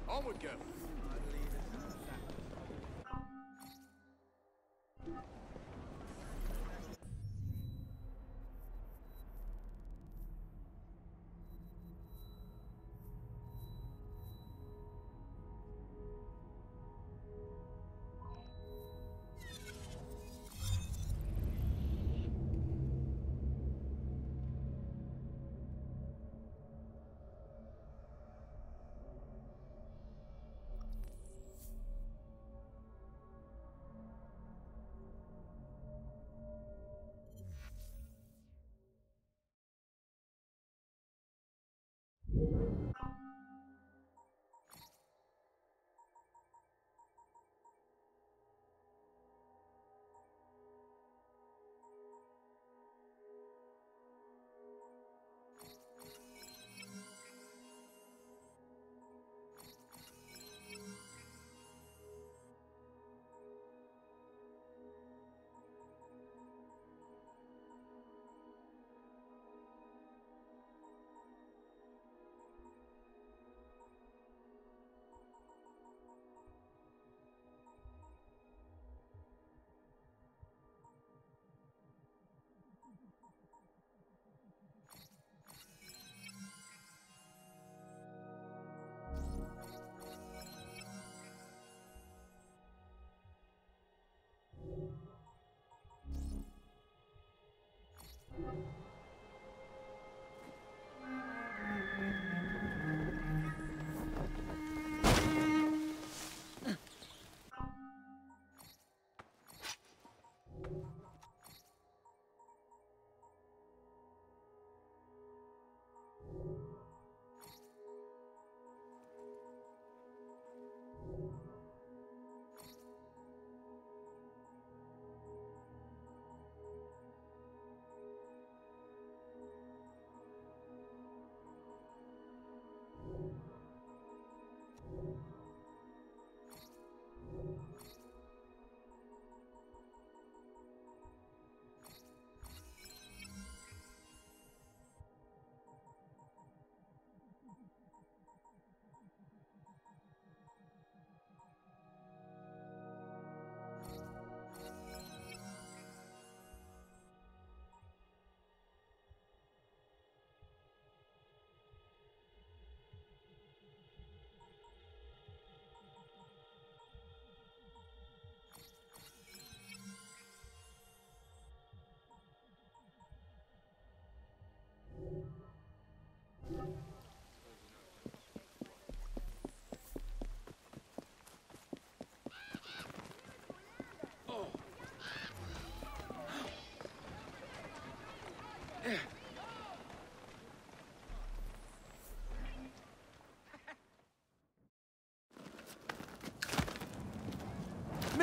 Onward, girl.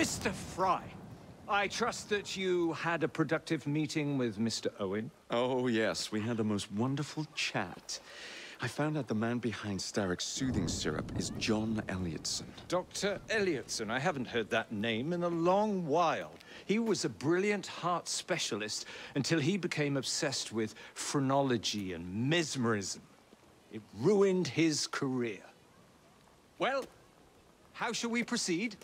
Mr. Fry, I trust that you had a productive meeting with Mr. Owen? Oh, yes. We had a most wonderful chat. I found out the man behind Starrick's soothing syrup is John Elliotson. Dr. Elliotson, I haven't heard that name in a long while. He was a brilliant heart specialist until he became obsessed with phrenology and mesmerism. It ruined his career. Well, how shall we proceed?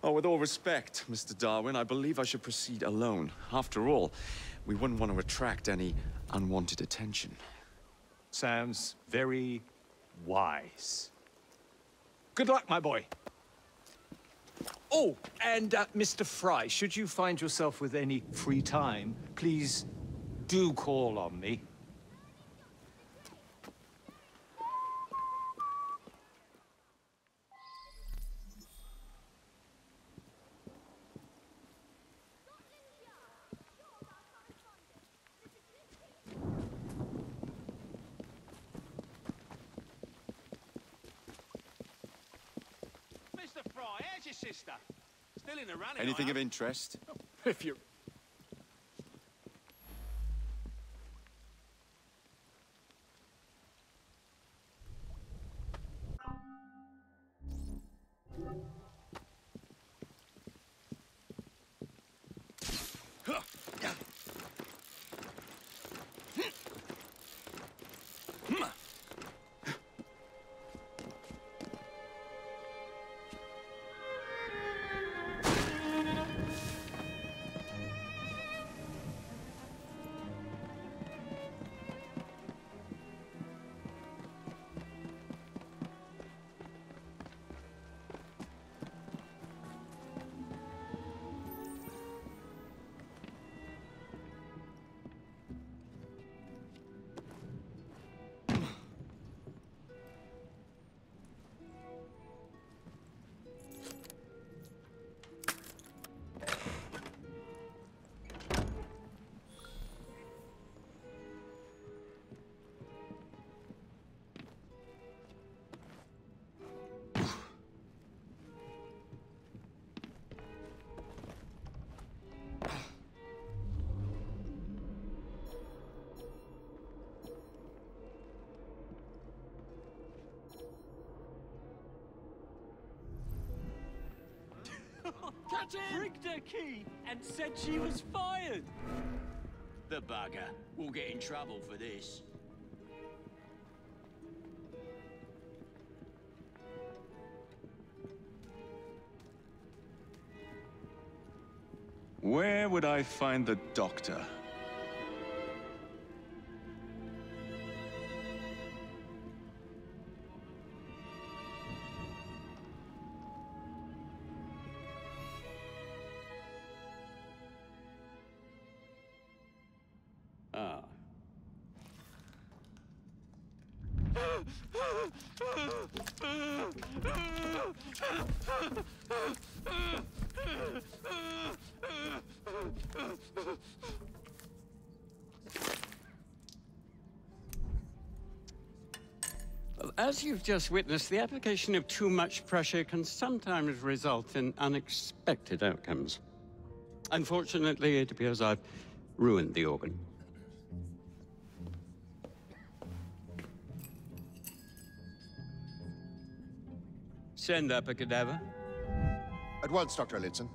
Oh, with all respect, Mr. Darwin, I believe I should proceed alone. After all, we wouldn't want to attract any unwanted attention. Sounds very wise. Good luck, my boy. Oh, and Mr. Fry, should you find yourself with any free time, please do call on me. Mr. Fry, how's your sister? Still in the running, Anything of interest? If you... Catch him! Rigged her key and said she was fired. The bugger. We'll get in trouble for this. Where would I find the doctor? Ah. Well, as you've just witnessed, the application of too much pressure can sometimes result in unexpected outcomes. Unfortunately, it appears I've ruined the organ. Send up a cadaver. At once, Dr. Elliotson.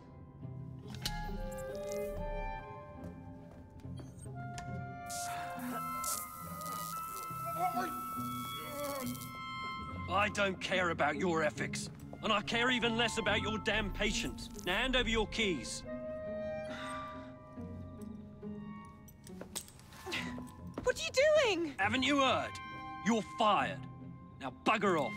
I don't care about your ethics. And I care even less about your damn patients. Now hand over your keys. What are you doing? Haven't you heard? You're fired. Now bugger off.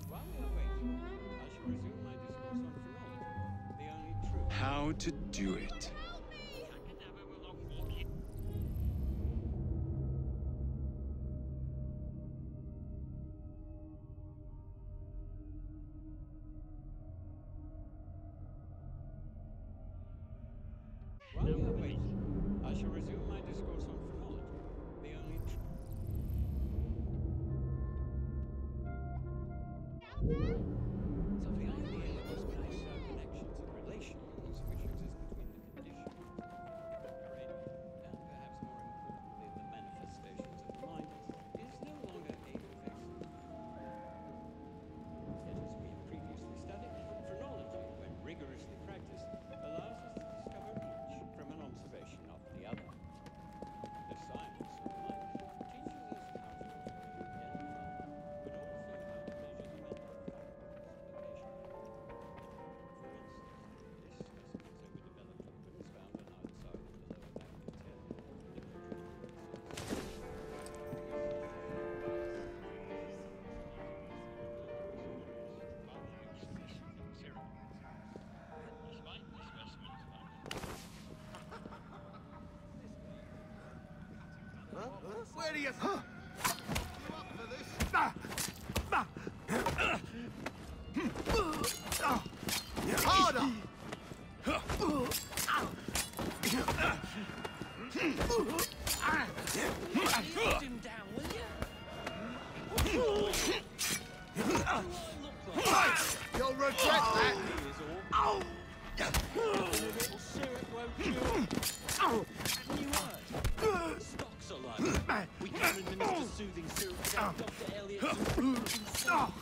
While we are waiting, I shall resume my discourse on phrenology, the only true... How to do it. While we are waiting, I shall resume my discourse on phrenology, the only true... So the idea was to show connections and relations which exist between the conditions of the brain, and perhaps more importantly, the manifestations of the mind, is no longer a vexing. Yet, as we have previously studied, phrenology, when rigorously practiced, allows us to discover each from an observation of the other. The science of the mind teaches us how to identify, but also how to measure the mental Where do you... Huh? You up for this? Harder! Put him down, will you? You'll regret that! A little syrup won't cure. Haven't you heard? Stocks are low. We can administer soothing syrup without Dr. Elliot's stock.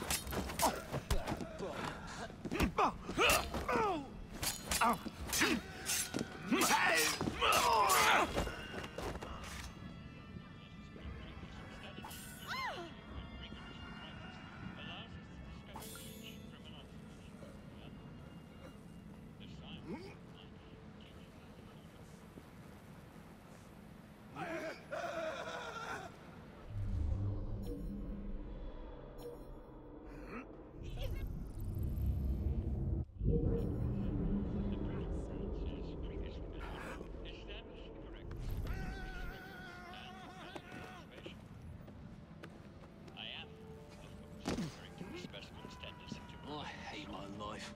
I hate my life.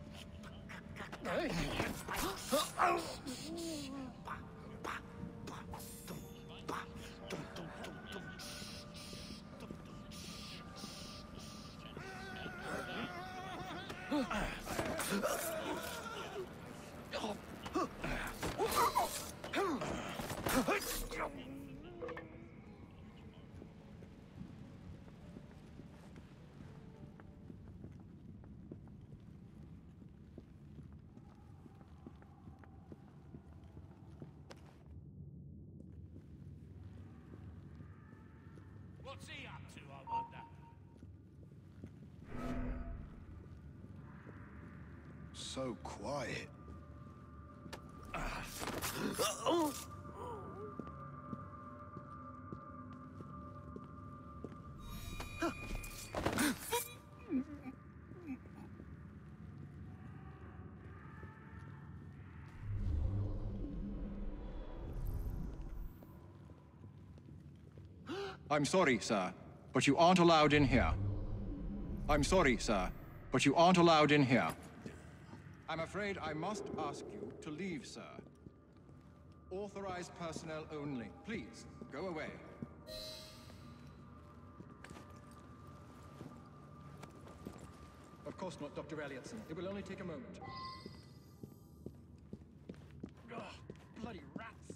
What's he up to, I wonder? So quiet. I'm sorry, sir, but you aren't allowed in here. I'm sorry, sir, but you aren't allowed in here. I'm afraid I must ask you to leave, sir. Authorized personnel only. Please, go away. Of course not, Dr. Elliotson. It will only take a moment. Ugh, bloody rats!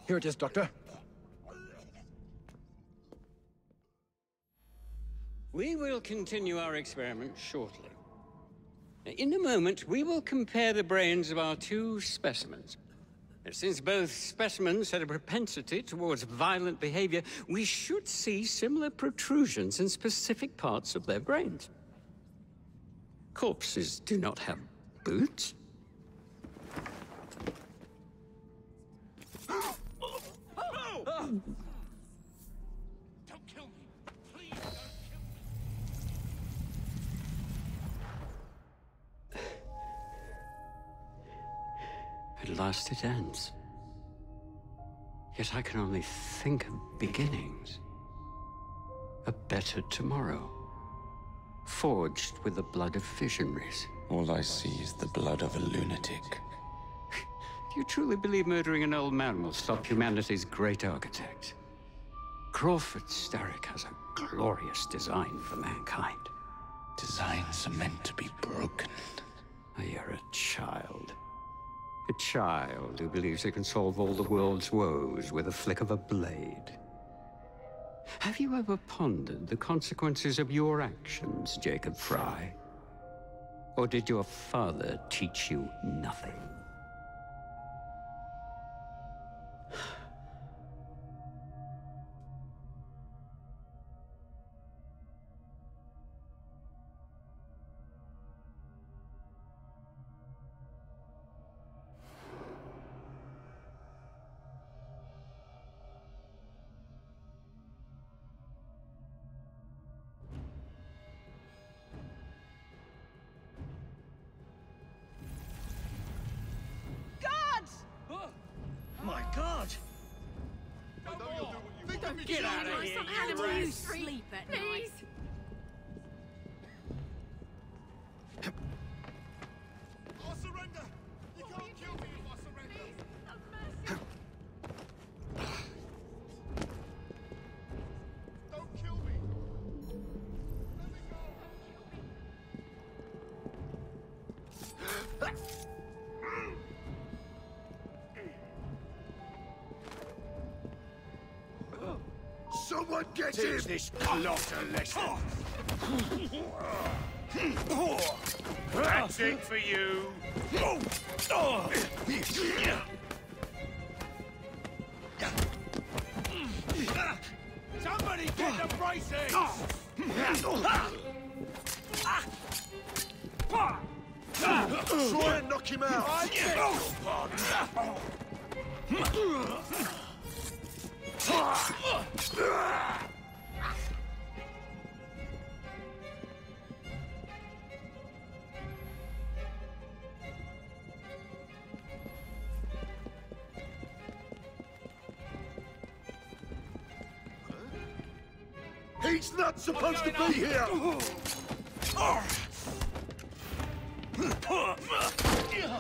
Here it is, Doctor. We will continue our experiment shortly. In a moment, we will compare the brains of our two specimens. Since both specimens had a propensity towards violent behavior, we should see similar protrusions in specific parts of their brains. Corpses do not have boots. Don't kill me! Please don't kill me! At last it ends. Yet I can only think of beginnings. A better tomorrow. Forged with the blood of visionaries. All I see is the blood of a lunatic. Do you truly believe murdering an old man will stop humanity's great architect? Crawford Starrick has a glorious design for mankind. Designs are meant to be broken. Oh, you're a child. A child who believes he can solve all the world's woes with a flick of a blade. Have you ever pondered the consequences of your actions, Jacob Fry? Or did your father teach you nothing? My God! Get out of here, you Do you rats! sleep at night? I'll surrender! You can't kill me if I surrender! Don't kill me! Let me go! Someone get him! Teach this clot a lesson! That's it for you! Somebody get the braces! He's not supposed to be here!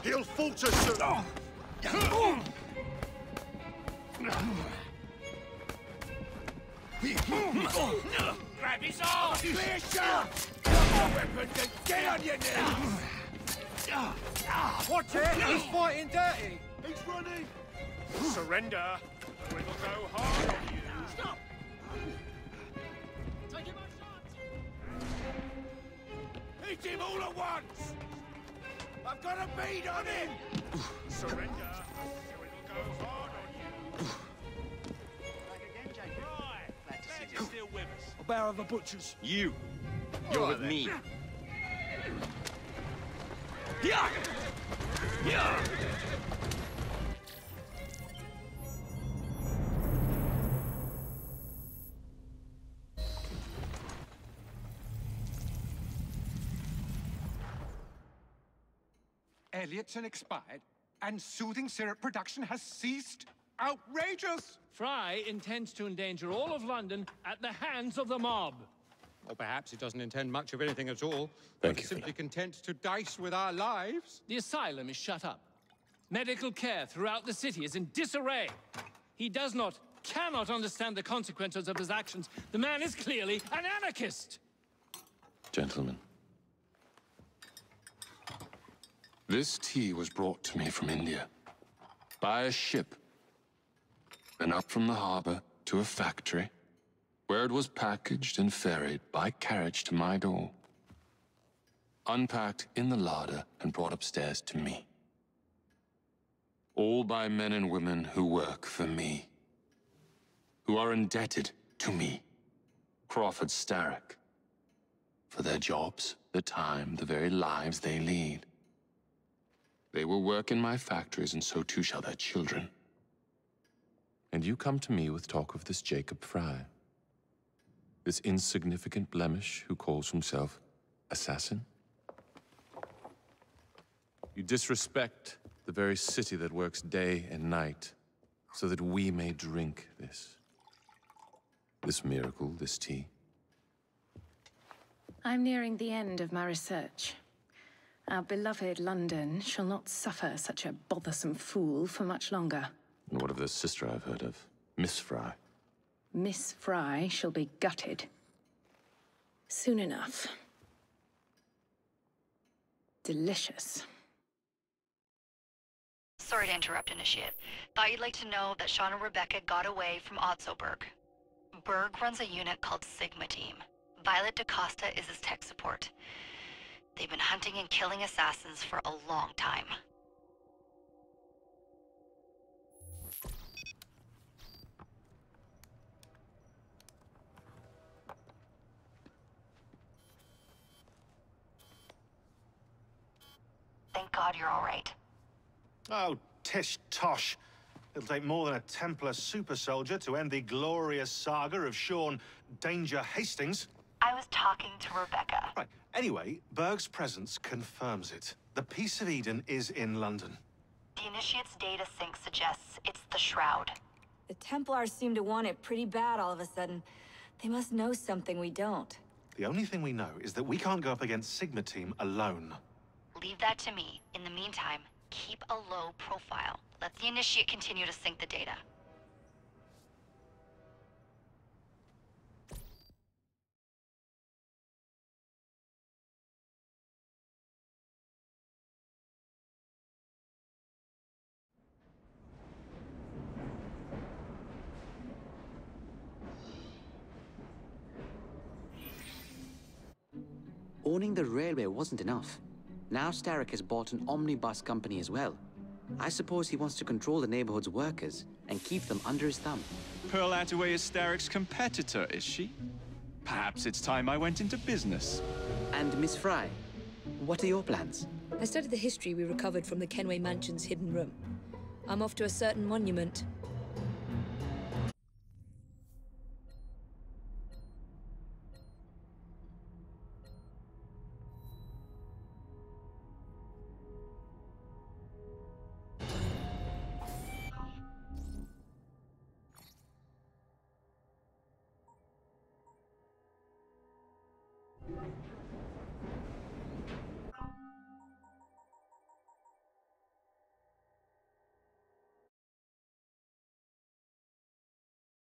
He'll falter soon! Grab his arm! Clear shot! Weapon to get on your knees! Watch it! He's fighting dirty! He's running! Surrender, or it'll go hard on you. Stop! Taking my shot! Hit him all at once! I've got a bead on him! Surrender, or it'll go hard on you. Back again, Jacob. Right, glad to see you still with us. A bear of the butchers. You! You're with me. Elliotson expired, and soothing syrup production has ceased? Outrageous! Fry intends to endanger all of London at the hands of the mob. Or perhaps he doesn't intend much of anything at all. Thank but you, simply content to dice with our lives. The asylum is shut up. Medical care throughout the city is in disarray. He cannot understand the consequences of his actions. The man is clearly an anarchist. Gentlemen, this tea was brought to me from India by a ship, then up from the harbor to a factory, where it was packaged and ferried by carriage to my door, unpacked in the larder and brought upstairs to me. All by men and women who work for me, who are indebted to me, Crawford Starrick, for their jobs, the time, the very lives they lead. They will work in my factories, and so too shall their children. And you come to me with talk of this Jacob Fry, this insignificant blemish who calls himself assassin? You disrespect the very city that works day and night so that we may drink this miracle, this tea. I'm nearing the end of my research. Our beloved London shall not suffer such a bothersome fool for much longer. And what of the sister I've heard of, Miss Fry? Miss Fry shall be gutted. Soon enough. Delicious. Sorry to interrupt, Initiate. Thought you'd like to know that Sean and Rebecca got away from Otzoberg. Berg runs a unit called Sigma Team. Violet DaCosta is his tech support. They've been hunting and killing assassins for a long time. Thank God you're all right. Oh, tish tosh. It'll take more than a Templar super soldier to end the glorious saga of Sean Danger Hastings. I was talking to Rebecca. Right. Anyway, Berg's presence confirms it. The Peace of Eden is in London. The Initiate's data sync suggests it's the Shroud. The Templars seem to want it pretty bad all of a sudden. They must know something we don't. The only thing we know is that we can't go up against Sigma Team alone. Leave that to me. In the meantime, keep a low profile. Let the Initiate continue to sync the data. Owning the railway wasn't enough. Now Starrick has bought an omnibus company as well. I suppose he wants to control the neighborhood's workers and keep them under his thumb. Pearl Attaway is Starrick's competitor, is she? Perhaps it's time I went into business. And Miss Fry, what are your plans? I studied the history we recovered from the Kenway Mansion's hidden room. I'm off to a certain monument.